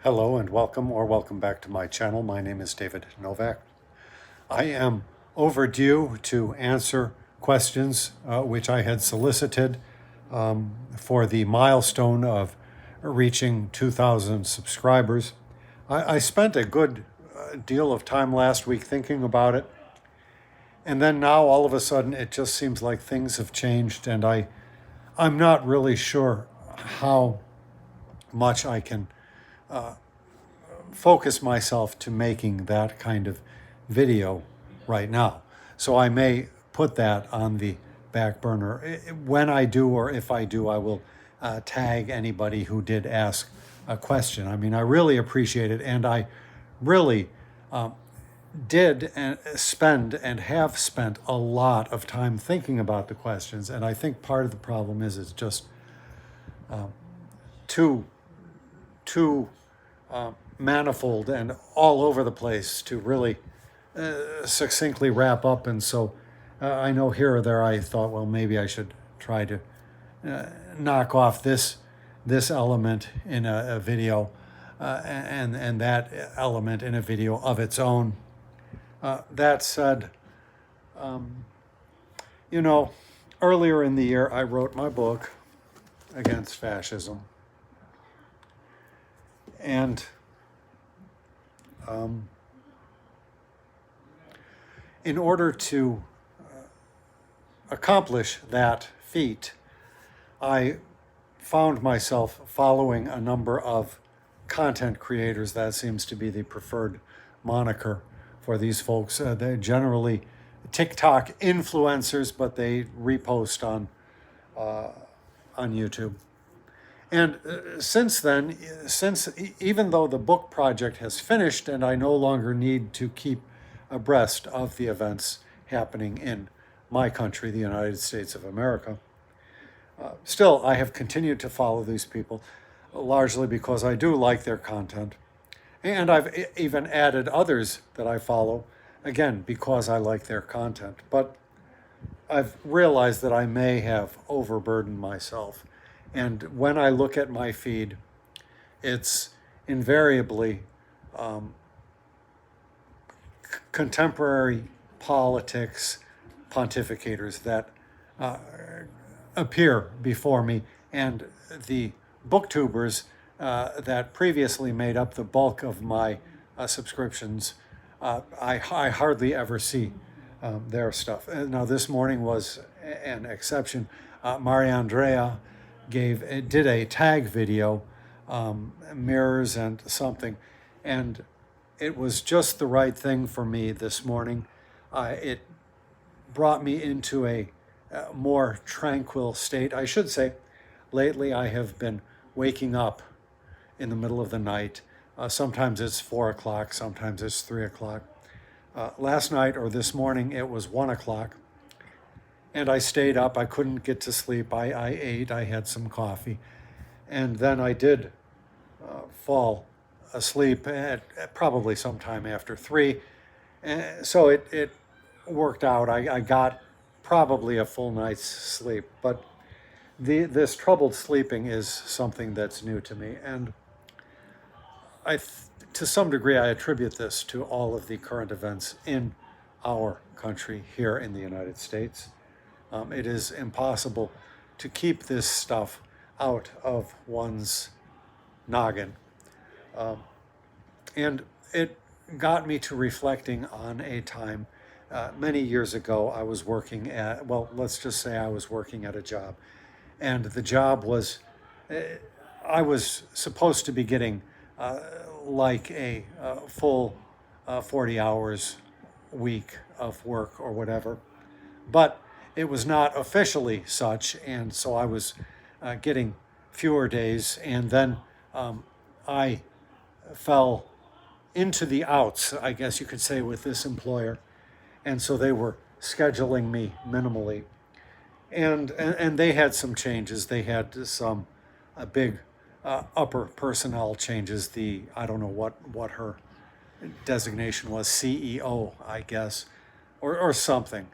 Hello and welcome back to my channel. My name is David Novak. I am overdue to answer questions which I had solicited for the milestone of reaching 2,000 subscribers. I spent a good deal of time last week thinking about it, and then now all of a sudden it just seems like things have changed, and I'm not really sure how much I can focus myself to making that kind of video right now. So I may put that on the back burner. When I do, or if I do, I will tag anybody who did ask a question. I mean, I really appreciate it, and I really did spend and have spent a lot of time thinking about the questions. And I think part of the problem is it's just too manifold and all over the place to really succinctly wrap up. And so I know here or there I thought, well, maybe I should try to knock off this element in a video and that element in a video of its own. That said, earlier in the year I wrote my book against fascism. And in order to accomplish that feat, I found myself following a number of content creators. That seems to be the preferred moniker for these folks. They're generally TikTok influencers, but they repost on YouTube. And since then, even though the book project has finished and I no longer need to keep abreast of the events happening in my country, the United States of America, still I have continued to follow these people, largely because I do like their content. And I've even added others that I follow, again, because I like their content. But I've realized that I may have overburdened myself. And when I look at my feed, it's invariably contemporary politics pontificators that appear before me, and the booktubers that previously made up the bulk of my subscriptions, I hardly ever see their stuff. Now, this morning was an exception. Maria Andrea did a tag video, mirrors and something, and it was just the right thing for me this morning. It brought me into a more tranquil state. I should say, lately I have been waking up in the middle of the night. Sometimes it's 4 o'clock, sometimes it's 3 o'clock. Last night or this morning it was 1 o'clock. And I stayed up. I couldn't get to sleep. I ate. I had some coffee. And then I did fall asleep at probably sometime after 3. So it worked out. I got probably a full night's sleep. But this troubled sleeping is something that's new to me. And to some degree, I attribute this to all of the current events in our country here in the United States. It is impossible to keep this stuff out of one's noggin. And it got me to reflecting on a time many years ago. I was working at, well, let's just say I was working at a job. And the job was, I was supposed to be getting like a full 40 hours week of work or whatever. But it was not officially such, and so I was getting fewer days, and then I fell into the outs, I guess you could say, with this employer, and so they were scheduling me minimally, and they had some changes. They had some big upper personnel changes. I don't know what her designation was, CEO, I guess, or something.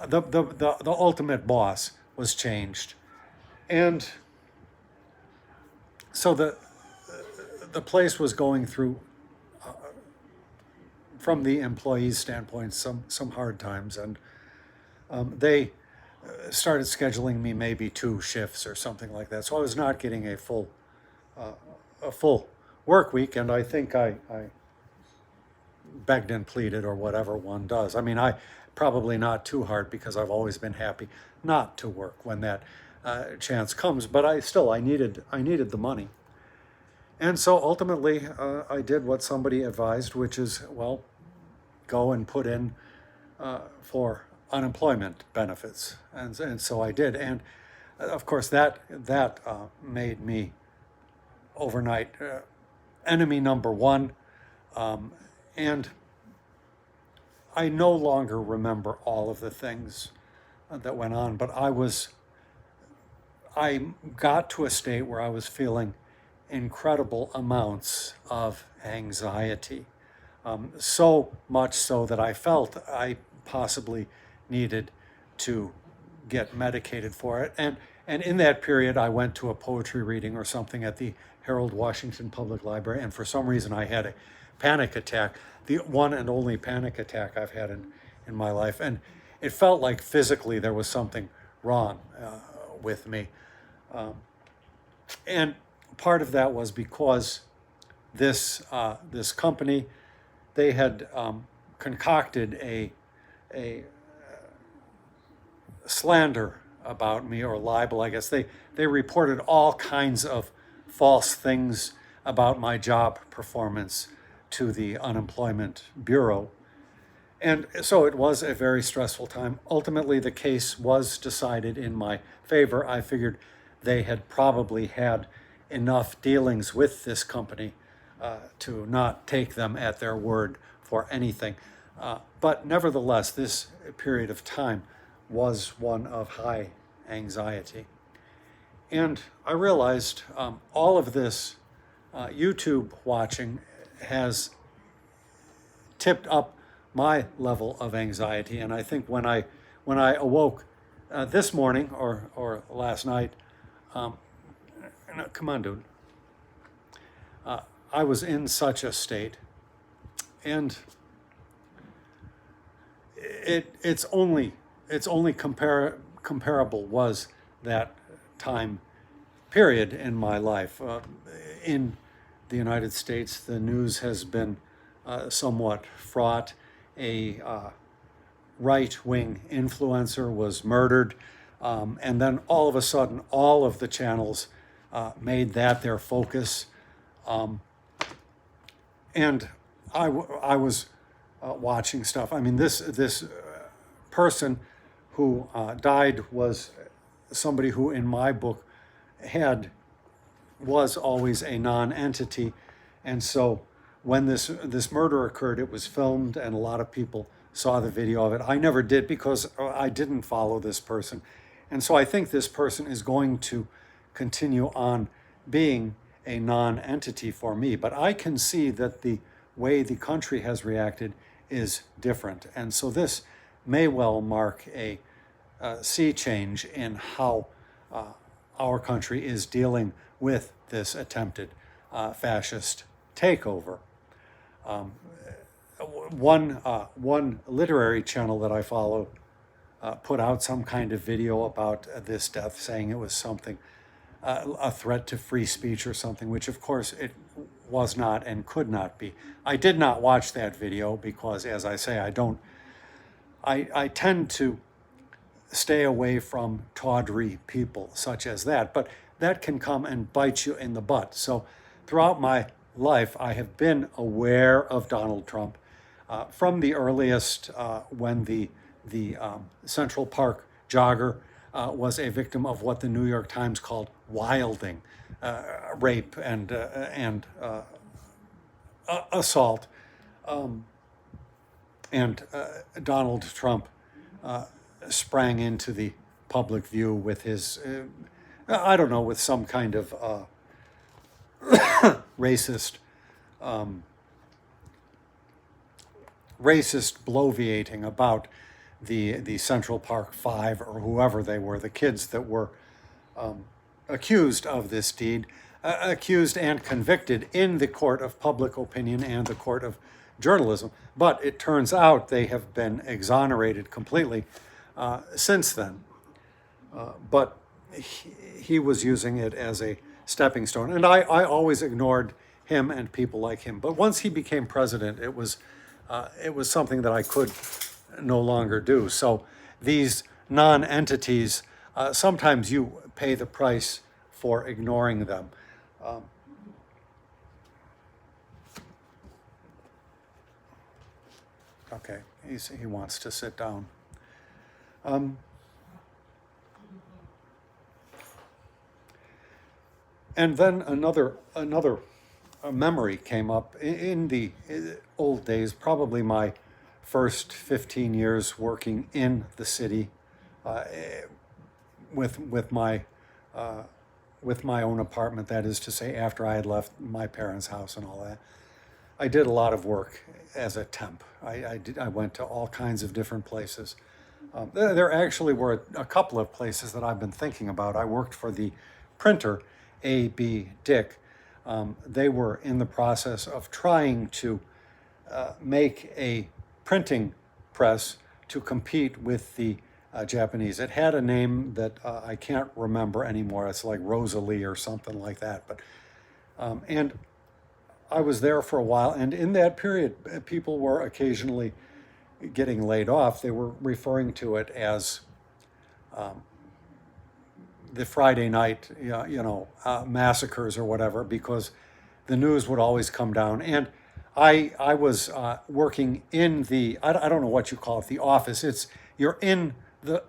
The ultimate boss was changed. And so the the place was going through, from the employee's standpoint, some hard times, and they started scheduling me maybe 2 shifts or something like that. So I was not getting a full work week, and I think I begged and pleaded, or whatever one does. I mean, I probably not too hard, because I've always been happy not to work when that chance comes. But I needed the money, and so ultimately I did what somebody advised, which is, well, go and put in for unemployment benefits, and so I did, and of course that made me overnight enemy number one. And I no longer remember all of the things that went on, but I got to a state where I was feeling incredible amounts of anxiety. So much so that I felt I possibly needed to get medicated for it. And in that period, I went to a poetry reading or something at the Harold Washington Public Library, and for some reason I had a panic attack, the one and only panic attack I've had in my life. And it felt like physically there was something wrong with me. And part of that was because this company, they had concocted a slander about me, or libel, I guess. They reported all kinds of false things about my job performance to the Unemployment Bureau. And so it was a very stressful time. Ultimately, the case was decided in my favor. I figured they had probably had enough dealings with this company to not take them at their word for anything. But nevertheless, this period of time was one of high anxiety. And I realized all of this YouTube watching has tipped up my level of anxiety. And I think when I awoke this morning or last night, no, come on, dude. I was in such a state, and it's only comparable was that time period in my life. In the United States, the news has been somewhat fraught. A right-wing influencer was murdered, and then all of a sudden, all of the channels made that their focus. And I was watching stuff. I mean, this person who died was somebody who, in my book, was always a non-entity. And so when this murder occurred, it was filmed, and a lot of people saw the video of it. I never did, because I didn't follow this person. And so I think this person is going to continue on being a non-entity for me. But I can see that the way the country has reacted is different. And so this may well mark a sea change in how our country is dealing with this attempted fascist takeover. One literary channel that I follow put out some kind of video about this death, saying it was something, a threat to free speech or something, which of course it was not and could not be. I did not watch that video because, as I say, I tend to stay away from tawdry people such as that, but that can come and bite you in the butt. So throughout my life, I have been aware of Donald Trump from the earliest, when the Central Park jogger was a victim of what the New York Times called wilding, rape and assault. And Donald Trump sprang into the public view with his, I don't know, with some kind of racist bloviating about the Central Park Five, or whoever they were, the kids that were accused of this deed. accused and convicted in the court of public opinion and the court of journalism. But it turns out they have been exonerated completely since then. But he was using it as a stepping stone. And I always ignored him and people like him. But once he became president, it was something that I could no longer do. So these non-entities, sometimes you pay the price for ignoring them. Okay, he wants to sit down. And then another memory came up in the old days, probably my first 15 years working in the city with my own apartment. That is to say, after I had left my parents' house and all that, I did a lot of work as a temp. I went to all kinds of different places. There actually were a couple of places that I've been thinking about. I worked for the printer, A.B. Dick. They were in the process of trying to make a printing press to compete with the Japanese. It had a name that I can't remember anymore. It's like Rosalie or something like that. But and I was there for a while, and in that period, people were occasionally getting laid off. They were referring to it as the Friday night, massacres or whatever, because the news would always come down. And I was working in the, I don't know what you call it, the office. You're in the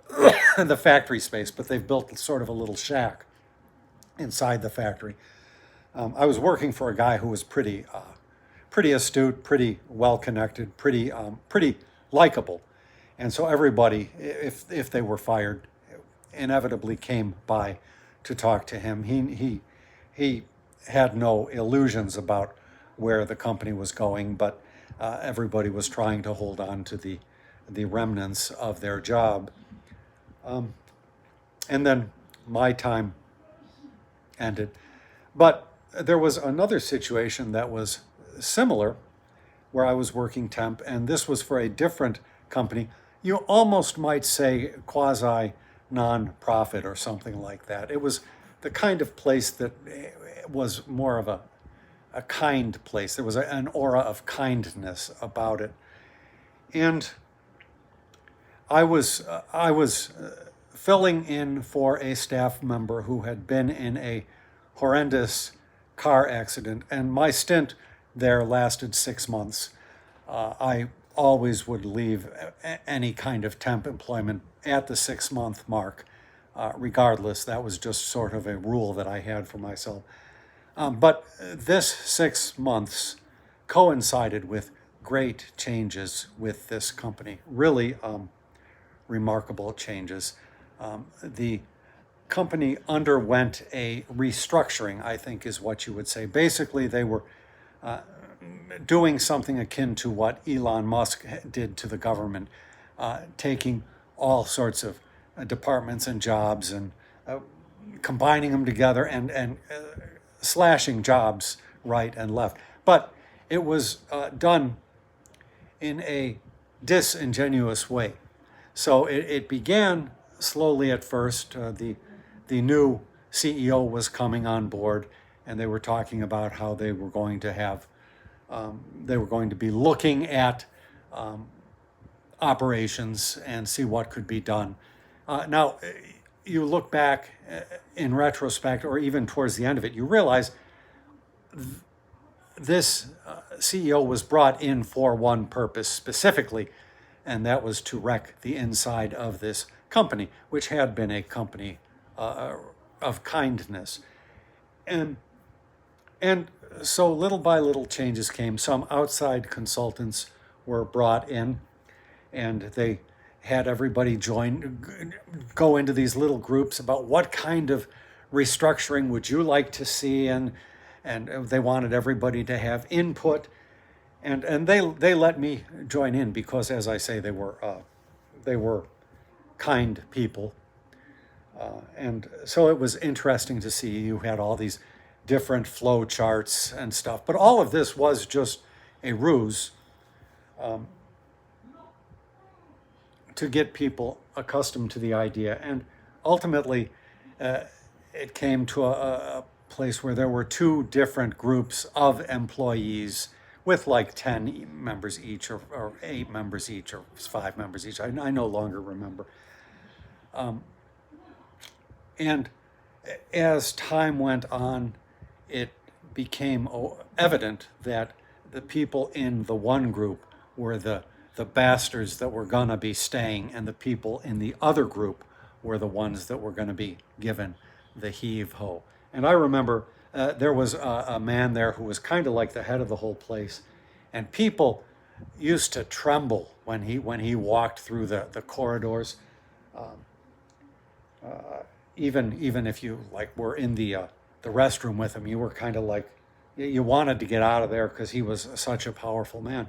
the factory space, but they've built sort of a little shack inside the factory. I was working for a guy who was pretty astute, pretty well connected, pretty likable, and so everybody, if they were fired, inevitably came by to talk to him. He had no illusions about where the company was going, but everybody was trying to hold on to the remnants of their job. And then my time ended. But there was another situation that was similar where I was working temp, and this was for a different company. You almost might say quasi non-profit or something like that. It was the kind of place that was more of a kind place. There was an aura of kindness about it. And I was filling in for a staff member who had been in a horrendous car accident, and my stint there lasted 6 months. I always would leave any kind of temp employment at the 6-month mark, regardless. That was just sort of a rule that I had for myself. But this 6 months coincided with great changes with this company, really remarkable changes. The company underwent a restructuring, I think is what you would say. Basically, they were doing something akin to what Elon Musk did to the government, taking all sorts of departments and jobs and combining them together and slashing jobs right and left. But it was done in a disingenuous way. So it began slowly at first. The new CEO was coming on board, and they were talking about how they were going to be looking at operations and see what could be done. Now, you look back in retrospect, or even towards the end of it, you realize this CEO was brought in for one purpose specifically, and that was to wreck the inside of this company, which had been a company of kindness. And so little by little changes came. Some outside consultants were brought in, and they had everybody go into these little groups about what kind of restructuring would you like to see, and they wanted everybody to have input, and they let me join in because, as I say, they were kind people, and so it was interesting to see. You had all these different flow charts and stuff. But all of this was just a ruse to get people accustomed to the idea. And ultimately, it came to a place where there were two different groups of employees with like 10 members each, or 8 members each, or 5 members each. I no longer remember. And as time went on, it became evident that the people in the one group were the bastards that were going to be staying, and the people in the other group were the ones that were going to be given the heave-ho. And I remember there was a man there who was kind of like the head of the whole place, and people used to tremble when he walked through the corridors. Even if you like were in the restroom with him, you were kind of like, you wanted to get out of there because he was such a powerful man.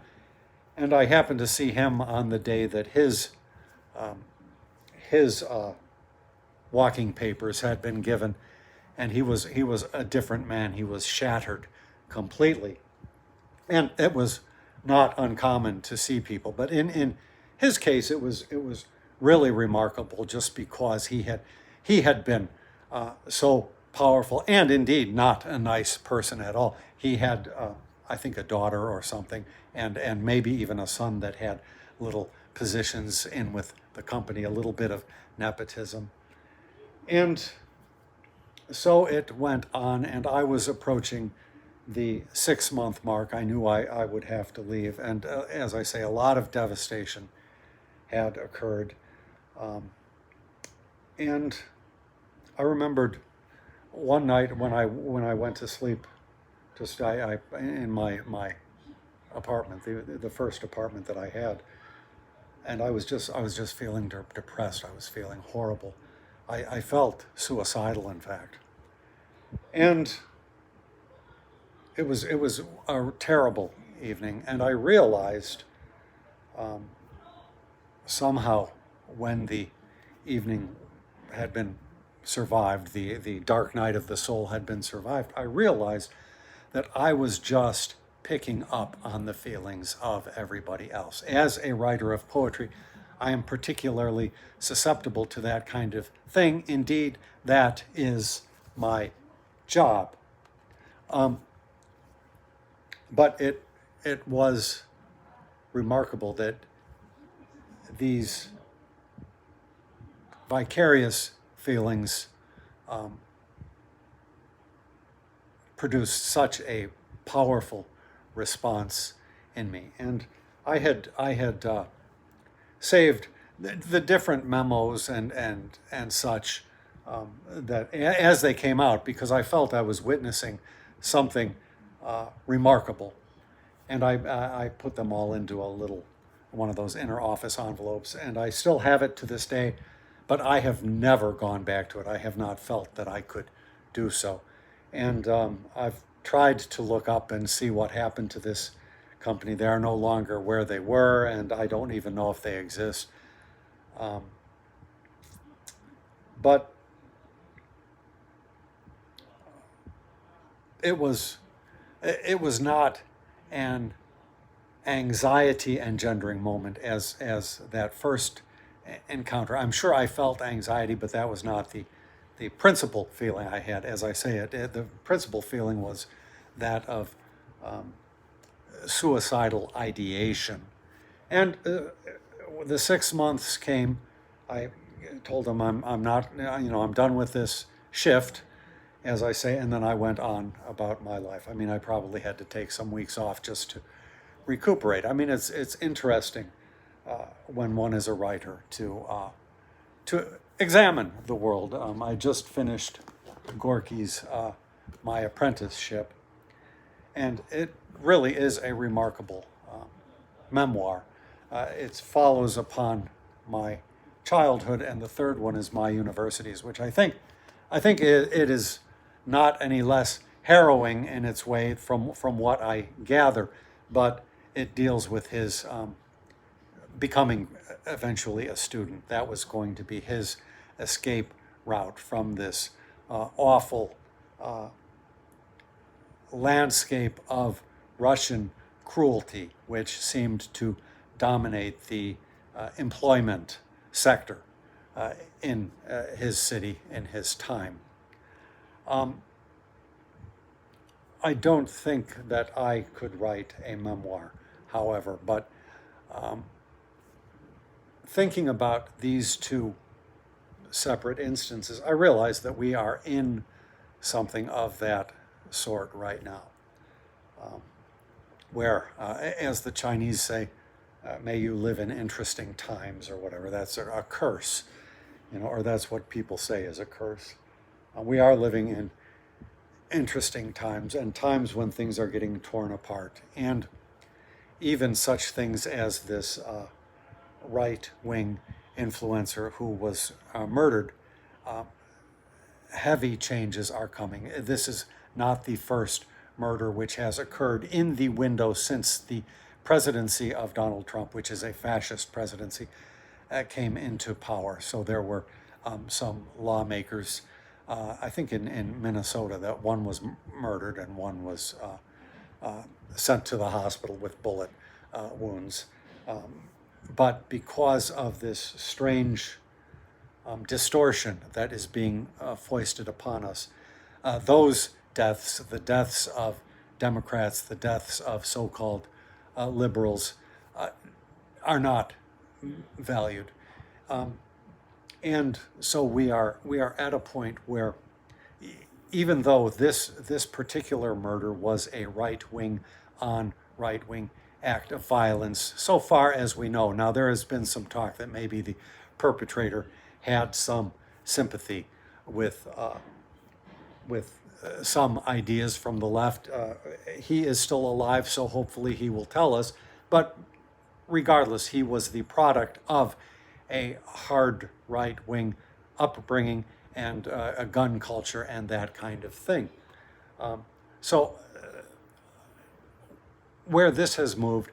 And I happened to see him on the day that his walking papers had been given, and he was a different man. He was shattered completely, and it was not uncommon to see people. But in his case, it was really remarkable, just because he had been so powerful, and indeed not a nice person at all. He had, I think, a daughter or something, and maybe even a son that had little positions in with the company, a little bit of nepotism. And so it went on, and I was approaching the 6-month mark. I knew I would have to leave, and as I say, a lot of devastation had occurred. And I remembered one night when I went to sleep, just I in my apartment, the first apartment that I had, and I was just feeling depressed. I was feeling horrible. I felt suicidal, in fact, and it was a terrible evening. And I realized somehow, when the evening had been survived, the dark night of the soul had been survived, I realized that I was just picking up on the feelings of everybody else. As a writer of poetry, I am particularly susceptible to that kind of thing. Indeed, that is my job. But it was remarkable that these vicarious feelings produced such a powerful response in me. And I had saved the different memos and such that as they came out, because I felt I was witnessing something remarkable. And I put them all into a little, one of those inner office envelopes, and I still have it to this day, but I have never gone back to it. I have not felt that I could do so. And I've tried to look up and see what happened to this company. They are no longer where they were, and I don't even know if they exist. But it was not an anxiety engendering moment as that first encounter. I'm sure I felt anxiety, but that was not the principal feeling I had. As I say, the principal feeling was that of suicidal ideation. And the 6 months came. I told them I'm not, I'm done with this shift, as I say, and then I went on about my life. I mean, I probably had to take some weeks off just to recuperate. I mean, it's interesting when one is a writer to examine the world. I just finished Gorky's My Apprenticeship, and it really is a remarkable memoir. It follows upon my childhood, and the third one is My Universities, which I think it is not any less harrowing in its way from what I gather, but it deals with his becoming eventually a student. That was going to be his escape route from this awful landscape of Russian cruelty, which seemed to dominate the employment sector in his city in his time. I don't think that I could write a memoir, however, but thinking about these two separate instances, I realize that we are in something of that sort right now, where, as the Chinese say, may you live in interesting times or whatever. That's a curse, or that's what people say is a curse. We are living in interesting times, and times when things are getting torn apart, and even such things as this right-wing influencer who was murdered. Heavy changes are coming. This is not the first murder which has occurred in the window since the presidency of Donald Trump, which is a fascist presidency, came into power. So there were some lawmakers, I think in Minnesota, that one was murdered and one was sent to the hospital with bullet wounds. But because of this strange distortion that is being foisted upon us, those deaths, the deaths of Democrats, the deaths of so-called liberals, are not valued. And so we are at a point where, even though this particular murder was a right-wing on right-wing act of violence, so far as we know. Now, there has been some talk that maybe the perpetrator had some sympathy with some ideas from the left. He is still alive, so hopefully he will tell us. But regardless, he was the product of a hard right-wing upbringing and a gun culture and that kind of thing. So where this has moved,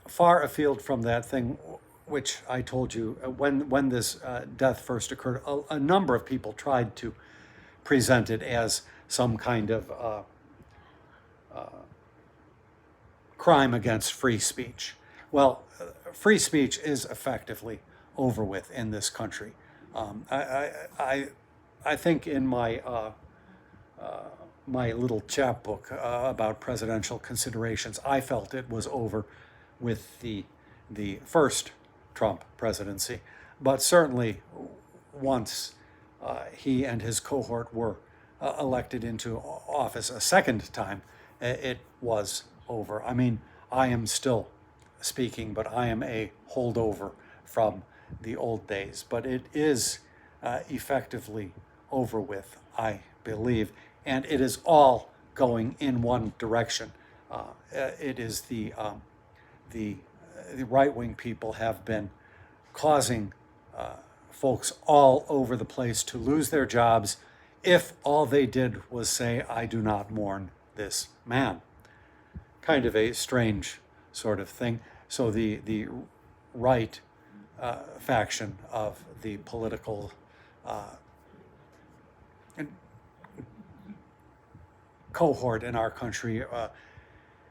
far afield from that thing, which I told you, when this death first occurred, a number of people tried to present it as some kind of crime against free speech. Well, free speech is effectively over with in this country. I think in my my little chapbook about presidential considerations, I felt it was over with the first Trump presidency, but certainly once he and his cohort were elected into office a second time, it was over. I mean, I am still speaking, but I am a holdover from the old days. But it is effectively over with, I believe, and it is all going in one direction. It is the right-wing people have been causing folks all over the place to lose their jobs if all they did was say, "I do not mourn this man." Kind of a strange sort of thing. So the right faction of the political cohort in our country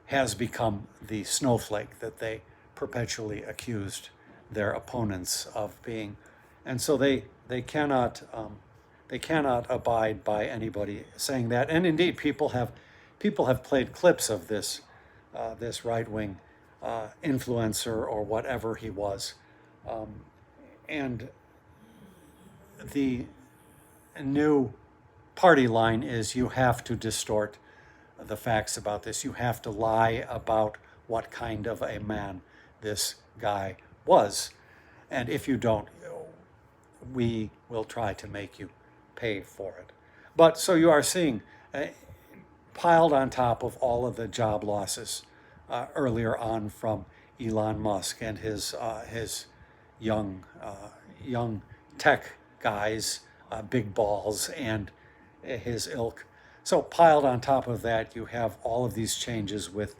has become the snowflake that they perpetually accused their opponents of being, and so they cannot abide by anybody saying that. And indeed, people have played clips of this right-wing influencer or whatever he was, and the new party line is you have to distort the facts about this. You have to lie about what kind of a man this guy was. And if you don't, we will try to make you pay for it. But so you are seeing, piled on top of all of the job losses earlier on from Elon Musk and his young tech guys, big balls, and his ilk. So piled on top of that, you have all of these changes with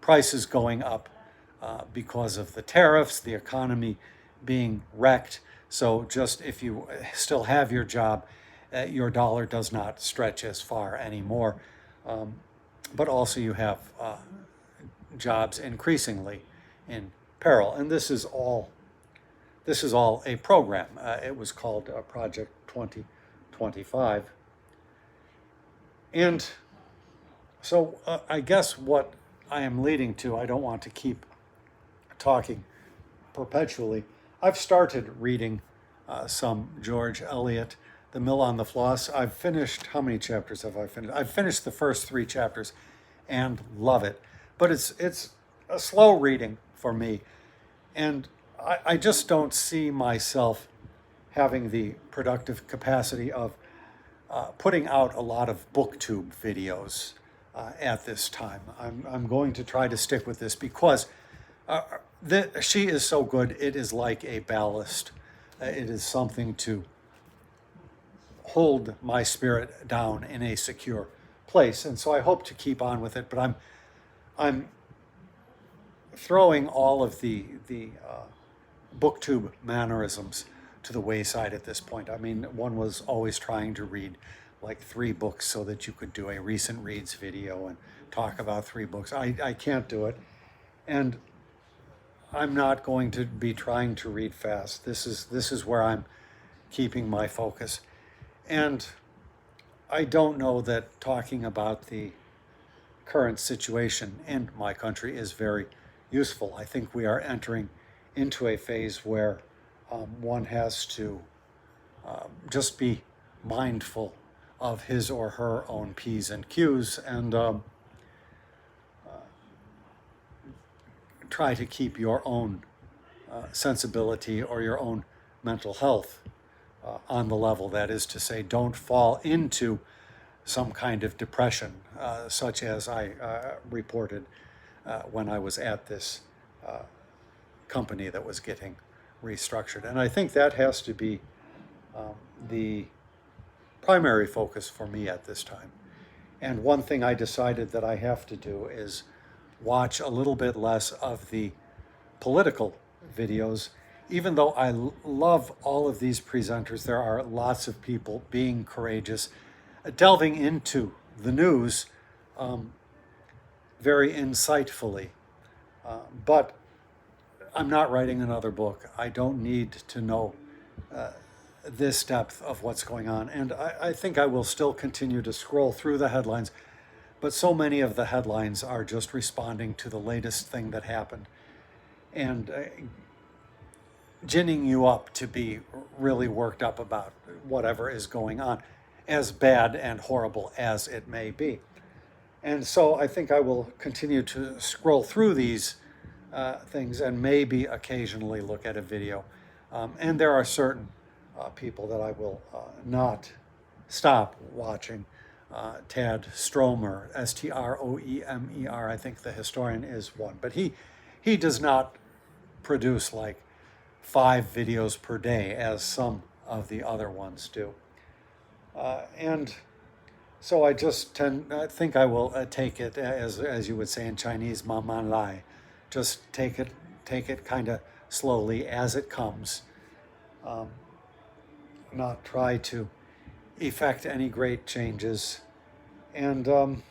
prices going up because of the tariffs, the economy being wrecked. So just if you still have your job, your dollar does not stretch as far anymore. But also you have jobs increasingly in peril. And this is all a program. It was called Project 2025. And so I guess what I am leading to, I don't want to keep talking perpetually. I've started reading some George Eliot, The Mill on the Floss. I've finished, how many chapters have I finished? I've finished the first 3 chapters and love it. But it's a slow reading for me. And I just don't see myself having the productive capacity of putting out a lot of booktube videos at this time. I'm going to try to stick with this because she is so good. It is like a ballast. It is something to hold my spirit down in a secure place. And so I hope to keep on with it, but I'm throwing all of the booktube mannerisms to the wayside at this point. I mean, one was always trying to read like 3 books so that you could do a recent reads video and talk about 3 books. I can't do it. And I'm not going to be trying to read fast. This is where I'm keeping my focus. And I don't know that talking about the current situation in my country is very useful. I think we are entering into a phase where one has to just be mindful of his or her own P's and Q's and try to keep your own sensibility or your own mental health on the level. That is to say, don't fall into some kind of depression, such as I reported when I was at this company that was getting restructured. And I think that has to be the primary focus for me at this time. And one thing I decided that I have to do is watch a little bit less of the political videos. Even though I love all of these presenters, there are lots of people being courageous, delving into the news very insightfully. But I'm not writing another book. I don't need to know this depth of what's going on. And I think I will still continue to scroll through the headlines, but so many of the headlines are just responding to the latest thing that happened and ginning you up to be really worked up about whatever is going on, as bad and horrible as it may be. And so I think I will continue to scroll through these things and maybe occasionally look at a video. And there are certain people that I will not stop watching. Tad Stromer, Stroemer, I think the historian is one. But he does not produce like 5 videos per day as some of the other ones do. And so I think I will take it, as you would say in Chinese, ma man lai. Just take it kind of slowly as it comes. Not try to effect any great changes, and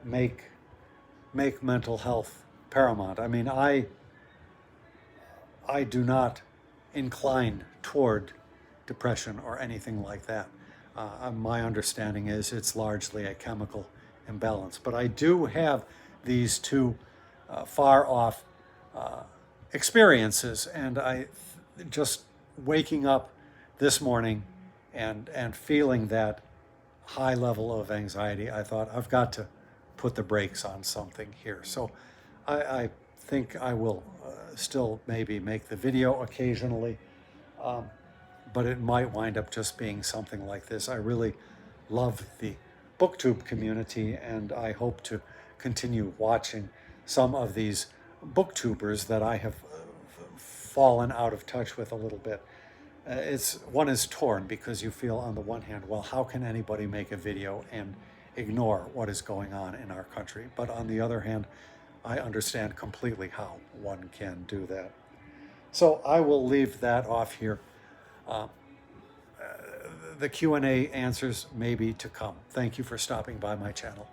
make mental health paramount. I mean, I do not incline toward depression or anything like that. My understanding is it's largely a chemical imbalance. But I do have these 2 far off experiences, and I just waking up this morning and feeling that high level of anxiety, I thought I've got to put the brakes on something here. So I think I will still maybe make the video occasionally, but it might wind up just being something like this. I really love the booktube community, and I hope to continue watching some of these booktubers that I have fallen out of touch with a little bit. One is torn because you feel on the one hand, well, how can anybody make a video and ignore what is going on in our country? But on the other hand, I understand completely how one can do that. So I will leave that off here. the Q&A answers may be to come. Thank you for stopping by my channel.